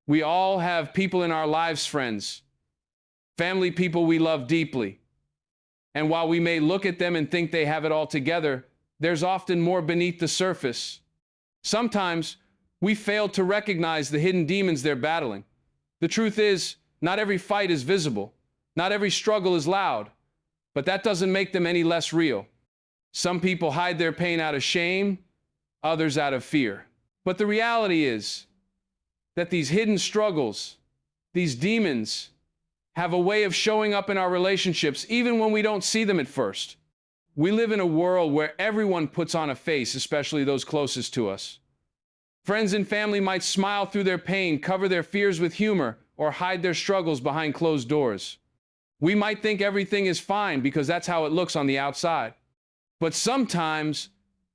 We all have people in our lives, friends, family, people we love deeply. And while we may look at them and think they have it all together, there's often more beneath the surface. Sometimes we fail to recognize the hidden demons they're battling. The truth is, not every fight is visible. Not every struggle is loud. But that doesn't make them any less real. Some people hide their pain out of shame, others out of fear. But the reality is that these hidden struggles, these demons, have a way of showing up in our relationships even when we don't see them at first. We live in a world where everyone puts on a face, especially those closest to us. Friends and family might smile through their pain, cover their fears with humor, or hide their struggles behind closed doors. We might think everything is fine because that's how it looks on the outside. But sometimes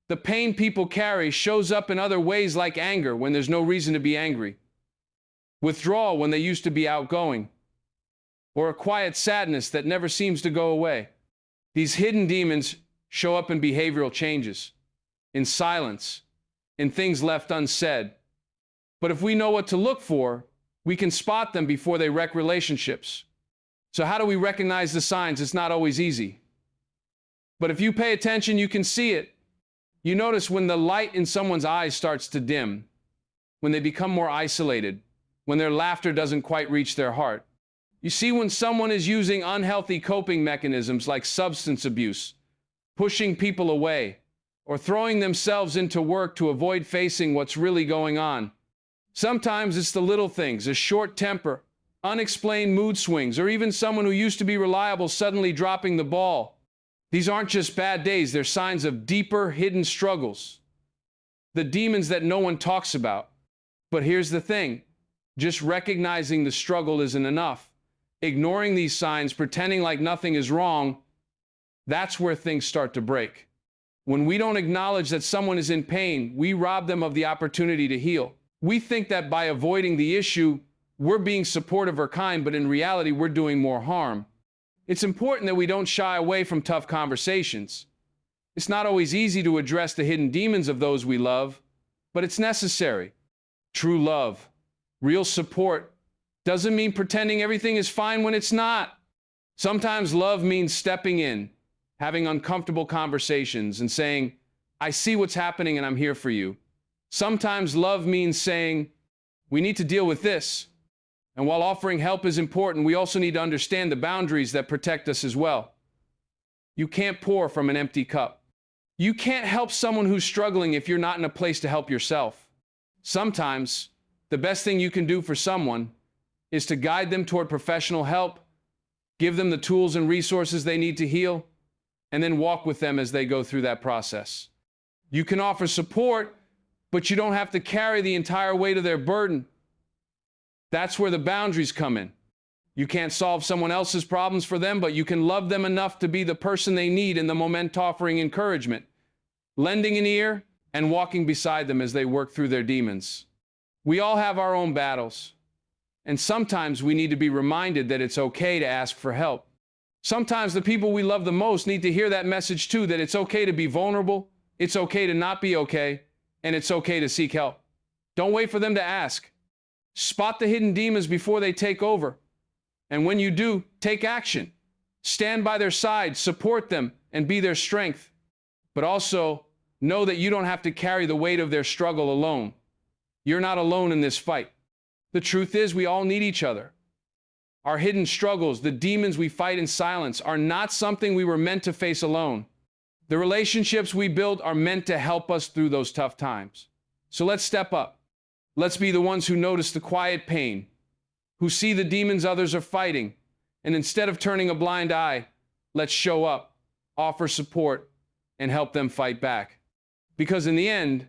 the pain people carry shows up in other ways, like anger when there's no reason to be angry, withdrawal when they used to be outgoing, or a quiet sadness that never seems to go away. These hidden demons show up in behavioral changes, in silence, in things left unsaid. But if we know what to look for, we can spot them before they wreck relationships. So how do we recognize the signs? It's not always easy. But if you pay attention, you can see it. You notice when the light in someone's eyes starts to dim, when they become more isolated, when their laughter doesn't quite reach their heart. You see when someone is using unhealthy coping mechanisms like substance abuse, pushing people away, or throwing themselves into work to avoid facing what's really going on. Sometimes it's the little things, a short temper, unexplained mood swings, or even someone who used to be reliable suddenly dropping the ball. These aren't just bad days, they're signs of deeper, hidden struggles. The demons that no one talks about. But here's the thing, just recognizing the struggle isn't enough. Ignoring these signs, pretending like nothing is wrong, that's where things start to break. When we don't acknowledge that someone is in pain, we rob them of the opportunity to heal. We think that by avoiding the issue, we're being supportive or kind, but in reality, we're doing more harm. It's important that we don't shy away from tough conversations. It's not always easy to address the hidden demons of those we love, but it's necessary. True love, real support, doesn't mean pretending everything is fine when it's not. Sometimes love means stepping in, having uncomfortable conversations, and saying, I see what's happening and I'm here for you. Sometimes love means saying, we need to deal with this. And while offering help is important, we also need to understand the boundaries that protect us as well. You can't pour from an empty cup. You can't help someone who's struggling if you're not in a place to help yourself. Sometimes, the best thing you can do for someone is to guide them toward professional help, give them the tools and resources they need to heal, and then walk with them as they go through that process. You can offer support, but you don't have to carry the entire weight of their burden. That's where the boundaries come in. You can't solve someone else's problems for them, but you can love them enough to be the person they need in the moment, offering encouragement, lending an ear, and walking beside them as they work through their demons. We all have our own battles, and sometimes we need to be reminded that it's okay to ask for help. Sometimes the people we love the most need to hear that message too, that it's okay to be vulnerable, it's okay to not be okay, and it's okay to seek help. Don't wait for them to ask. Spot the hidden demons before they take over. And when you do, take action. Stand by their side, support them, and be their strength. But also, know that you don't have to carry the weight of their struggle alone. You're not alone in this fight. The truth is, we all need each other. Our hidden struggles, the demons we fight in silence, are not something we were meant to face alone. The relationships we build are meant to help us through those tough times. So let's step up. Let's be the ones who notice the quiet pain, who see the demons others are fighting, and instead of turning a blind eye, let's show up, offer support, and help them fight back. Because in the end,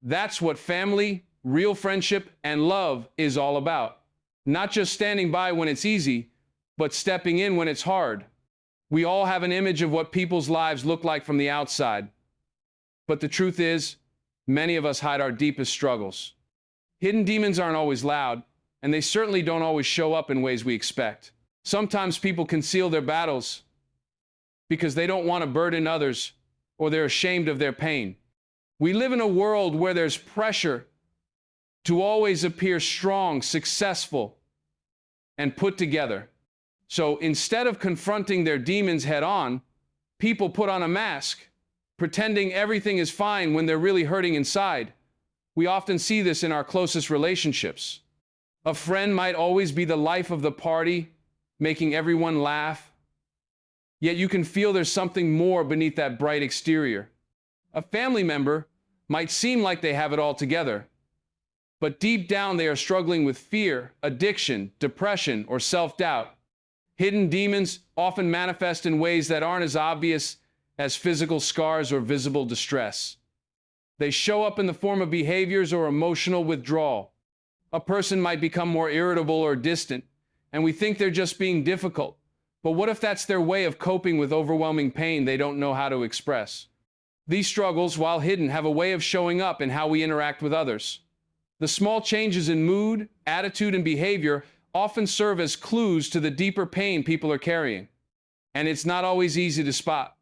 that's what family, real friendship, and love is all about. Not just standing by when it's easy, but stepping in when it's hard. We all have an image of what people's lives look like from the outside. But the truth is, many of us hide our deepest struggles. Hidden demons aren't always loud, and they certainly don't always show up in ways we expect. Sometimes people conceal their battles because they don't want to burden others or they're ashamed of their pain. We live in a world where there's pressure to always appear strong, successful, and put together. So instead of confronting their demons head on, people put on a mask, pretending everything is fine when they're really hurting inside. We often see this in our closest relationships. A friend might always be the life of the party, making everyone laugh. Yet you can feel there's something more beneath that bright exterior. A family member might seem like they have it all together, but deep down they are struggling with fear, addiction, depression, or self-doubt. Hidden demons often manifest in ways that aren't as obvious as physical scars or visible distress. They show up in the form of behaviors or emotional withdrawal. A person might become more irritable or distant, and we think they're just being difficult. But what if that's their way of coping with overwhelming pain they don't know how to express? These struggles, while hidden, have a way of showing up in how we interact with others. The small changes in mood, attitude, and behavior often serve as clues to the deeper pain people are carrying. And it's not always easy to spot.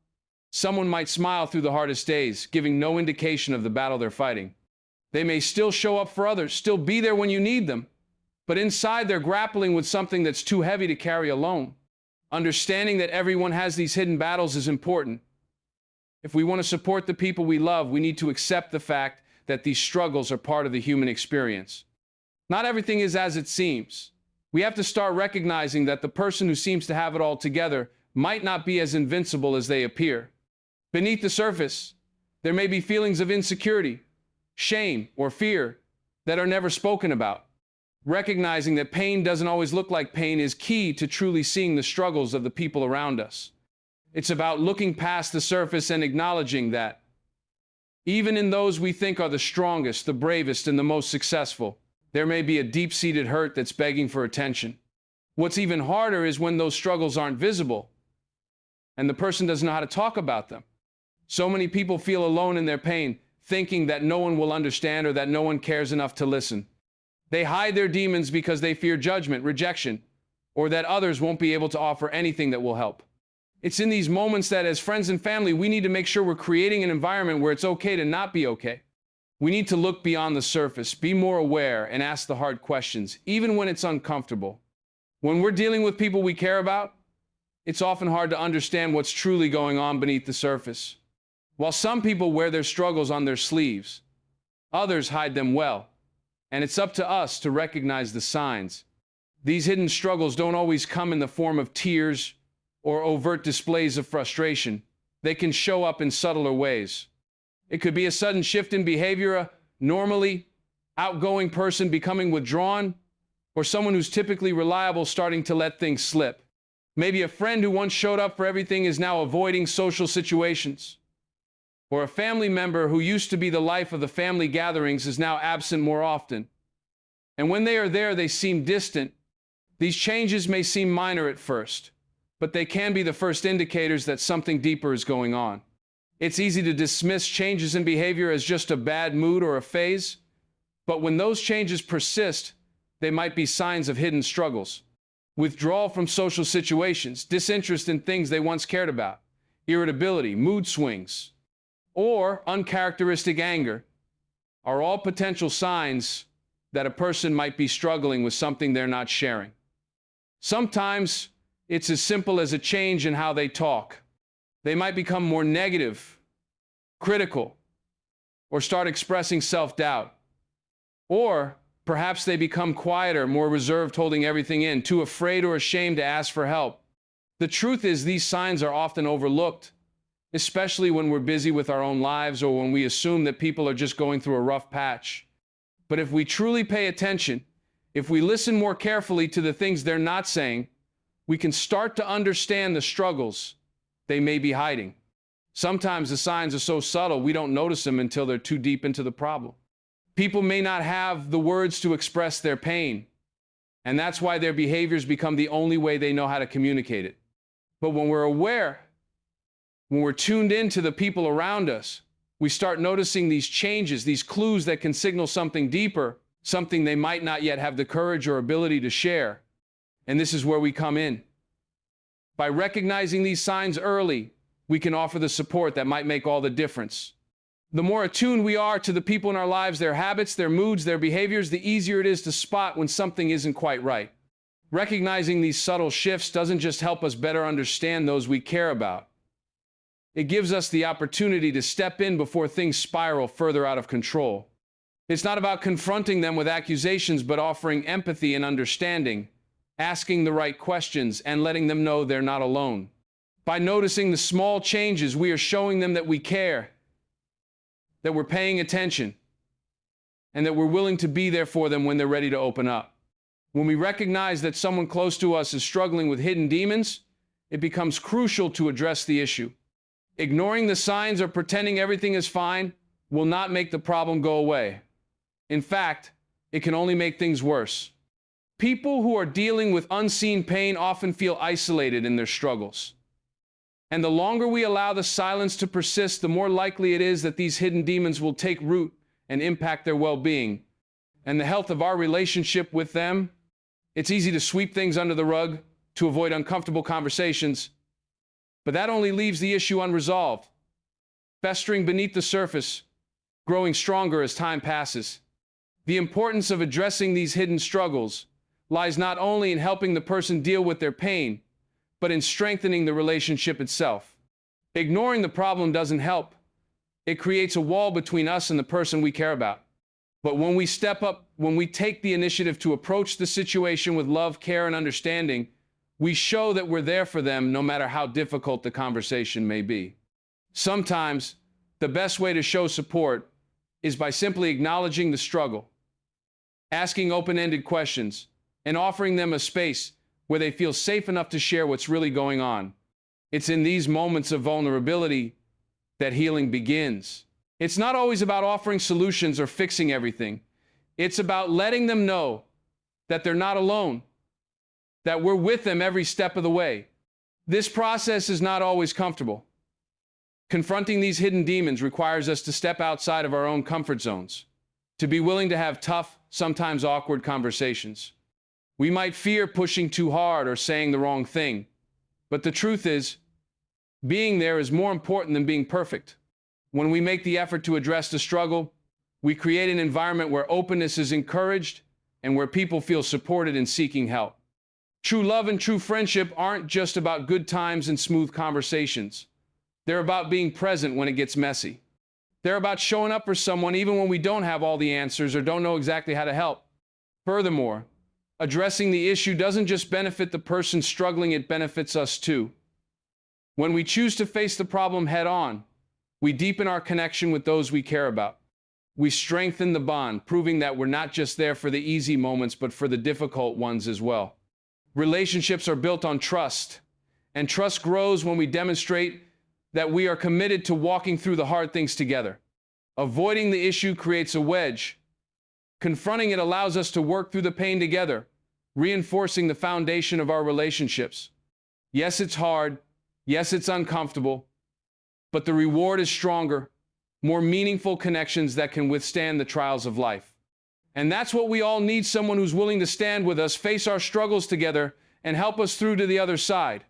Someone might smile through the hardest days, giving no indication of the battle they're fighting. They may still show up for others, still be there when you need them, but inside they're grappling with something that's too heavy to carry alone. Understanding that everyone has these hidden battles is important. If we want to support the people we love, we need to accept the fact that these struggles are part of the human experience. Not everything is as it seems. We have to start recognizing that the person who seems to have it all together might not be as invincible as they appear. Beneath the surface, there may be feelings of insecurity, shame, or fear that are never spoken about. Recognizing that pain doesn't always look like pain is key to truly seeing the struggles of the people around us. It's about looking past the surface and acknowledging that even in those we think are the strongest, the bravest, and the most successful, there may be a deep-seated hurt that's begging for attention. What's even harder is when those struggles aren't visible and the person doesn't know how to talk about them. So many people feel alone in their pain, thinking that no one will understand or that no one cares enough to listen. They hide their demons because they fear judgment, rejection, or that others won't be able to offer anything that will help. It's in these moments that as friends and family, we need to make sure we're creating an environment where it's okay to not be okay. We need to look beyond the surface, be more aware, and ask the hard questions, even when it's uncomfortable. When we're dealing with people we care about, it's often hard to understand what's truly going on beneath the surface. While some people wear their struggles on their sleeves, others hide them well, and it's up to us to recognize the signs. These hidden struggles don't always come in the form of tears or overt displays of frustration. They can show up in subtler ways. It could be a sudden shift in behavior, a normally outgoing person becoming withdrawn, or someone who's typically reliable starting to let things slip. Maybe a friend who once showed up for everything is now avoiding social situations. Or a family member who used to be the life of the family gatherings is now absent more often. And when they are there, they seem distant. These changes may seem minor at first, but they can be the first indicators that something deeper is going on. It's easy to dismiss changes in behavior as just a bad mood or a phase, but when those changes persist, they might be signs of hidden struggles. Withdrawal from social situations, disinterest in things they once cared about, irritability, mood swings, or uncharacteristic anger are all potential signs that a person might be struggling with something they're not sharing. Sometimes it's as simple as a change in how they talk. They might become more negative, critical, or start expressing self-doubt. Or perhaps they become quieter, more reserved, holding everything in, too afraid or ashamed to ask for help. The truth is, these signs are often overlooked, especially when we're busy with our own lives or when we assume that people are just going through a rough patch. But if we truly pay attention, if we listen more carefully to the things they're not saying, we can start to understand the struggles they may be hiding. Sometimes the signs are so subtle we don't notice them until they're too deep into the problem. People may not have the words to express their pain, and that's why their behaviors become the only way they know how to communicate it. But when we're aware, when we're tuned in to the people around us, we start noticing these changes, these clues that can signal something deeper, something they might not yet have the courage or ability to share. And this is where we come in. By recognizing these signs early, we can offer the support that might make all the difference. The more attuned we are to the people in our lives, their habits, their moods, their behaviors, the easier it is to spot when something isn't quite right. Recognizing these subtle shifts doesn't just help us better understand those we care about. It gives us the opportunity to step in before things spiral further out of control. It's not about confronting them with accusations, but offering empathy and understanding, asking the right questions, and letting them know they're not alone. By noticing the small changes, we are showing them that we care, that we're paying attention, and that we're willing to be there for them when they're ready to open up. When we recognize that someone close to us is struggling with hidden demons, it becomes crucial to address the issue. Ignoring the signs or pretending everything is fine will not make the problem go away. In fact, it can only make things worse. People who are dealing with unseen pain often feel isolated in their struggles. And the longer we allow the silence to persist, the more likely it is that these hidden demons will take root and impact their well-being and the health of our relationship with them. It's easy to sweep things under the rug to avoid uncomfortable conversations, but that only leaves the issue unresolved, festering beneath the surface, growing stronger as time passes. The importance of addressing these hidden struggles lies not only in helping the person deal with their pain, but in strengthening the relationship itself. Ignoring the problem doesn't help. It creates a wall between us and the person we care about. But when we step up, when we take the initiative to approach the situation with love, care, and understanding, we show that we're there for them no matter how difficult the conversation may be. Sometimes, the best way to show support is by simply acknowledging the struggle, asking open-ended questions, and offering them a space where they feel safe enough to share what's really going on. It's in these moments of vulnerability that healing begins. It's not always about offering solutions or fixing everything. It's about letting them know that they're not alone, that we're with them every step of the way. This process is not always comfortable. Confronting these hidden demons requires us to step outside of our own comfort zones, to be willing to have tough, sometimes awkward conversations. We might fear pushing too hard or saying the wrong thing, but the truth is, being there is more important than being perfect. When we make the effort to address the struggle, we create an environment where openness is encouraged and where people feel supported in seeking help. True love and true friendship aren't just about good times and smooth conversations. They're about being present when it gets messy. They're about showing up for someone even when we don't have all the answers or don't know exactly how to help. Furthermore, addressing the issue doesn't just benefit the person struggling, it benefits us too. When we choose to face the problem head on, we deepen our connection with those we care about. We strengthen the bond, proving that we're not just there for the easy moments, but for the difficult ones as well. Relationships are built on trust, and trust grows when we demonstrate that we are committed to walking through the hard things together. Avoiding the issue creates a wedge. Confronting it allows us to work through the pain together, reinforcing the foundation of our relationships. Yes, it's hard. Yes, it's uncomfortable. But the reward is stronger, more meaningful connections that can withstand the trials of life. And that's what we all need: someone who's willing to stand with us, face our struggles together, and help us through to the other side.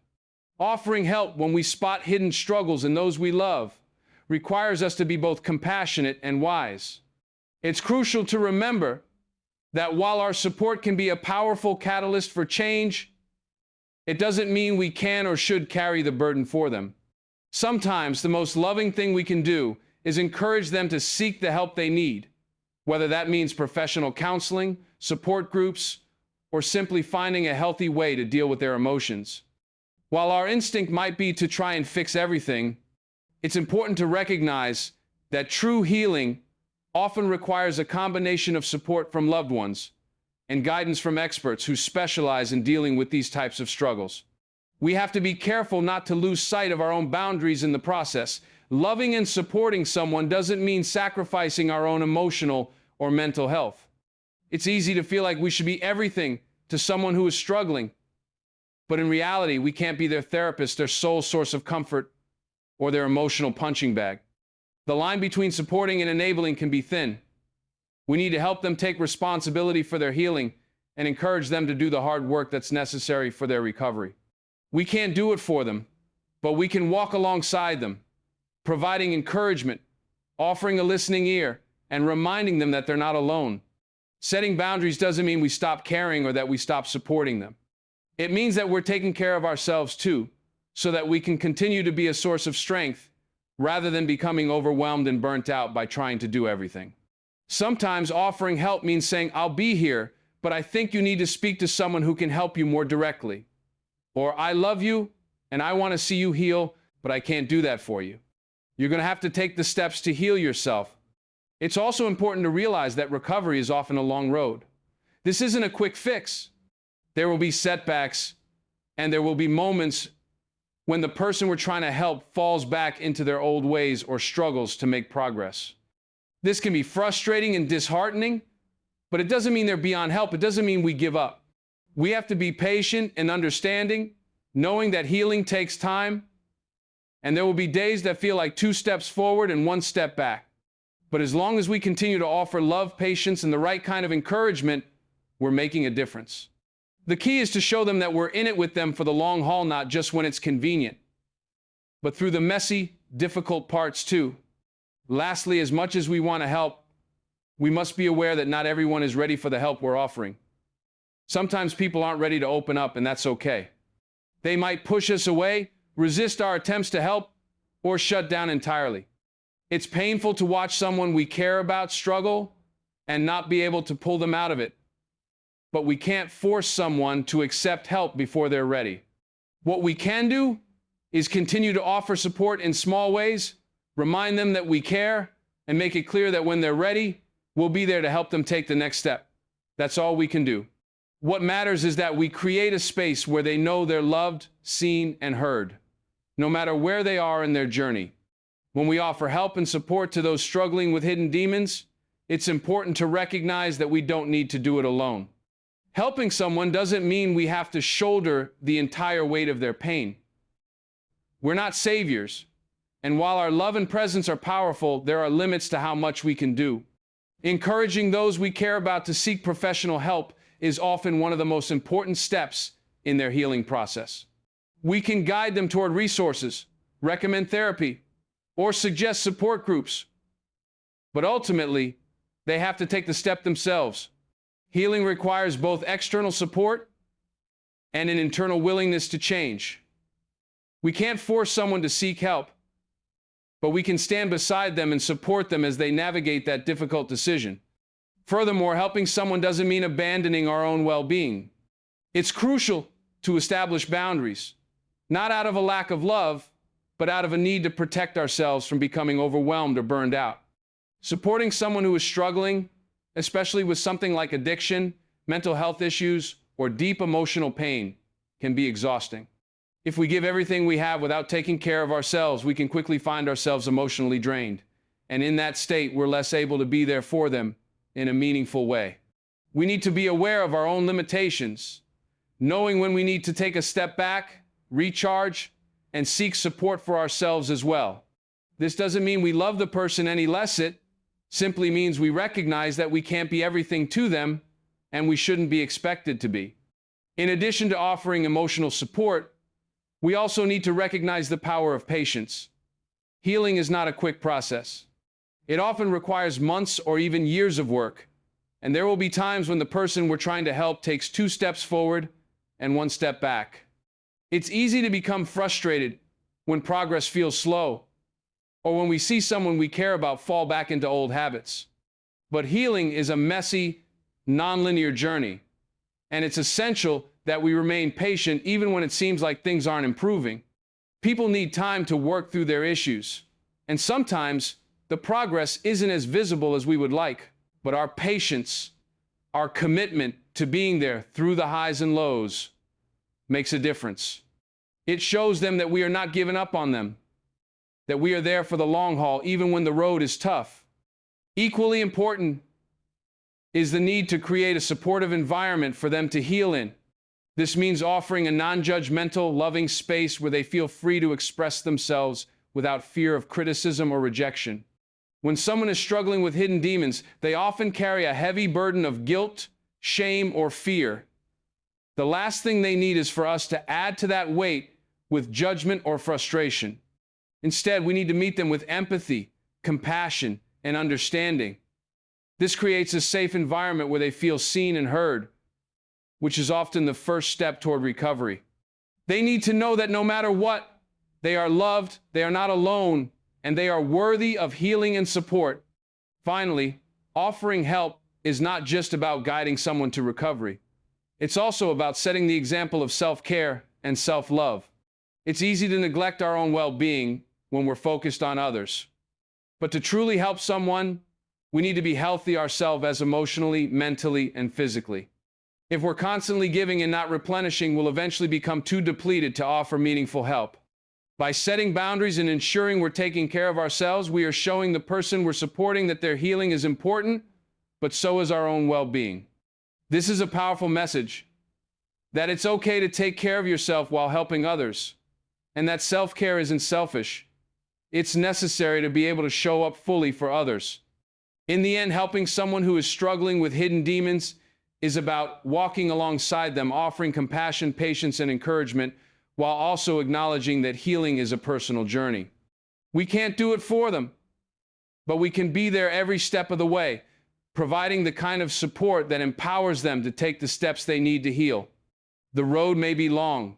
Offering help when we spot hidden struggles in those we love requires us to be both compassionate and wise. It's crucial to remember that while our support can be a powerful catalyst for change, it doesn't mean we can or should carry the burden for them. Sometimes the most loving thing we can do is encourage them to seek the help they need, whether that means professional counseling, support groups, or simply finding a healthy way to deal with their emotions. While our instinct might be to try and fix everything, it's important to recognize that true healing often requires a combination of support from loved ones and guidance from experts who specialize in dealing with these types of struggles. We have to be careful not to lose sight of our own boundaries in the process. Loving and supporting someone doesn't mean sacrificing our own emotional or mental health. It's easy to feel like we should be everything to someone who is struggling, but in reality, we can't be their therapist, their sole source of comfort, or their emotional punching bag. The line between supporting and enabling can be thin. We need to help them take responsibility for their healing and encourage them to do the hard work that's necessary for their recovery. We can't do it for them, but we can walk alongside them, providing encouragement, offering a listening ear, and reminding them that they're not alone. Setting boundaries doesn't mean we stop caring or that we stop supporting them. It means that we're taking care of ourselves too, so that we can continue to be a source of strength rather than becoming overwhelmed and burnt out by trying to do everything. Sometimes offering help means saying, "I'll be here, but I think you need to speak to someone who can help you more directly." Or, "I love you and I want to see you heal, but I can't do that for you." You're going to have to take the steps to heal yourself. It's also important to realize that recovery is often a long road. This isn't a quick fix. There will be setbacks, and there will be moments when the person we're trying to help falls back into their old ways or struggles to make progress. This can be frustrating and disheartening, but it doesn't mean they're beyond help. It doesn't mean we give up. We have to be patient and understanding, knowing that healing takes time, and there will be days that feel like 2 steps forward and 1 step back. But as long as we continue to offer love, patience, and the right kind of encouragement, we're making a difference. The key is to show them that we're in it with them for the long haul, not just when it's convenient, but through the messy, difficult parts too. Lastly, as much as we want to help, we must be aware that not everyone is ready for the help we're offering. Sometimes people aren't ready to open up, and that's okay. They might push us away, resist our attempts to help, or shut down entirely. It's painful to watch someone we care about struggle and not be able to pull them out of it. But we can't force someone to accept help before they're ready. What we can do is continue to offer support in small ways, remind them that we care, and make it clear that when they're ready, we'll be there to help them take the next step. That's all we can do. What matters is that we create a space where they know they're loved, seen, and heard, no matter where they are in their journey. When we offer help and support to those struggling with hidden demons, it's important to recognize that we don't need to do it alone. Helping someone doesn't mean we have to shoulder the entire weight of their pain. We're not saviors, and while our love and presence are powerful, there are limits to how much we can do. Encouraging those we care about to seek professional help is often one of the most important steps in their healing process. We can guide them toward resources, recommend therapy, or suggest support groups. But ultimately, they have to take the step themselves. Healing requires both external support and an internal willingness to change. We can't force someone to seek help, but we can stand beside them and support them as they navigate that difficult decision. Furthermore, helping someone doesn't mean abandoning our own well-being. It's crucial to establish boundaries, not out of a lack of love, but out of a need to protect ourselves from becoming overwhelmed or burned out. Supporting someone who is struggling, especially with something like addiction, mental health issues, or deep emotional pain, can be exhausting. If we give everything we have without taking care of ourselves, we can quickly find ourselves emotionally drained. And in that state, we're less able to be there for them in a meaningful way. We need to be aware of our own limitations, knowing when we need to take a step back, recharge, and seek support for ourselves as well. This doesn't mean we love the person any less. It simply means we recognize that we can't be everything to them, and we shouldn't be expected to be. In addition to offering emotional support, we also need to recognize the power of patience. Healing is not a quick process. It often requires months or even years of work, and there will be times when the person we're trying to help takes 2 steps forward and 1 step back. It's easy to become frustrated when progress feels slow, or when we see someone we care about fall back into old habits. But healing is a messy, nonlinear journey, and it's essential that we remain patient even when it seems like things aren't improving. People need time to work through their issues, and sometimes the progress isn't as visible as we would like, but our patience, our commitment to being there through the highs and lows, makes a difference. It shows them that we are not giving up on them, that we are there for the long haul, even when the road is tough. Equally important is the need to create a supportive environment for them to heal in. This means offering a non-judgmental, loving space where they feel free to express themselves without fear of criticism or rejection. When someone is struggling with hidden demons, they often carry a heavy burden of guilt, shame, or fear. The last thing they need is for us to add to that weight with judgment or frustration. Instead, we need to meet them with empathy, compassion, and understanding. This creates a safe environment where they feel seen and heard, which is often the first step toward recovery. They need to know that no matter what, they are loved, they are not alone, and they are worthy of healing and support. Finally, offering help is not just about guiding someone to recovery. It's also about setting the example of self-care and self-love. It's easy to neglect our own well-being when we're focused on others. But to truly help someone, we need to be healthy ourselves as emotionally, mentally, and physically. If we're constantly giving and not replenishing, we'll eventually become too depleted to offer meaningful help. By setting boundaries and ensuring we're taking care of ourselves, we are showing the person we're supporting that their healing is important, but so is our own well-being. This is a powerful message, that it's okay to take care of yourself while helping others, and that self-care isn't selfish. It's necessary to be able to show up fully for others. In the end, helping someone who is struggling with hidden demons is about walking alongside them, offering compassion, patience, and encouragement, while also acknowledging that healing is a personal journey. We can't do it for them, but we can be there every step of the way, providing the kind of support that empowers them to take the steps they need to heal. The road may be long,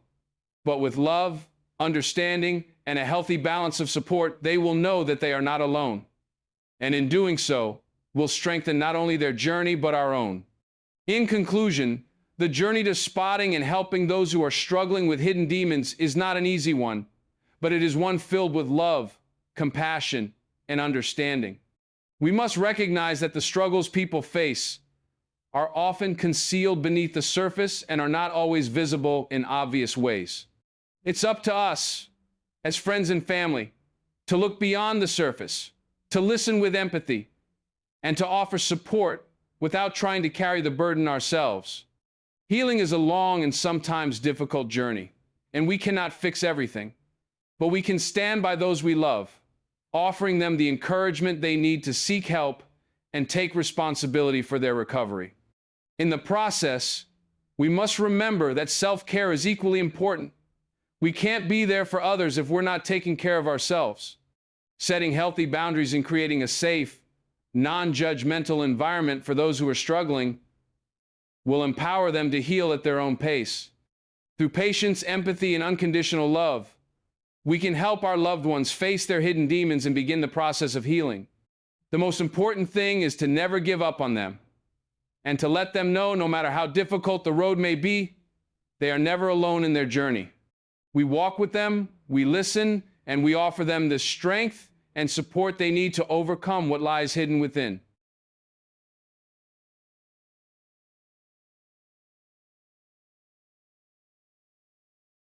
but with love, understanding, and a healthy balance of support, they will know that they are not alone. And in doing so, we'll strengthen not only their journey, but our own. In conclusion, the journey to spotting and helping those who are struggling with hidden demons is not an easy one, but it is one filled with love, compassion, and understanding. We must recognize that the struggles people face are often concealed beneath the surface and are not always visible in obvious ways. It's up to us, as friends and family, to look beyond the surface, to listen with empathy, and to offer support without trying to carry the burden ourselves. Healing is a long and sometimes difficult journey, and we cannot fix everything, but we can stand by those we love, offering them the encouragement they need to seek help and take responsibility for their recovery. In the process, we must remember that self-care is equally important. We can't be there for others if we're not taking care of ourselves. Setting healthy boundaries and creating a safe, non-judgmental environment for those who are struggling will empower them to heal at their own pace. Through patience, empathy, and unconditional love, we can help our loved ones face their hidden demons and begin the process of healing. The most important thing is to never give up on them and to let them know, no matter how difficult the road may be, they are never alone in their journey. We walk with them, we listen, and we offer them the strength and support they need to overcome what lies hidden within.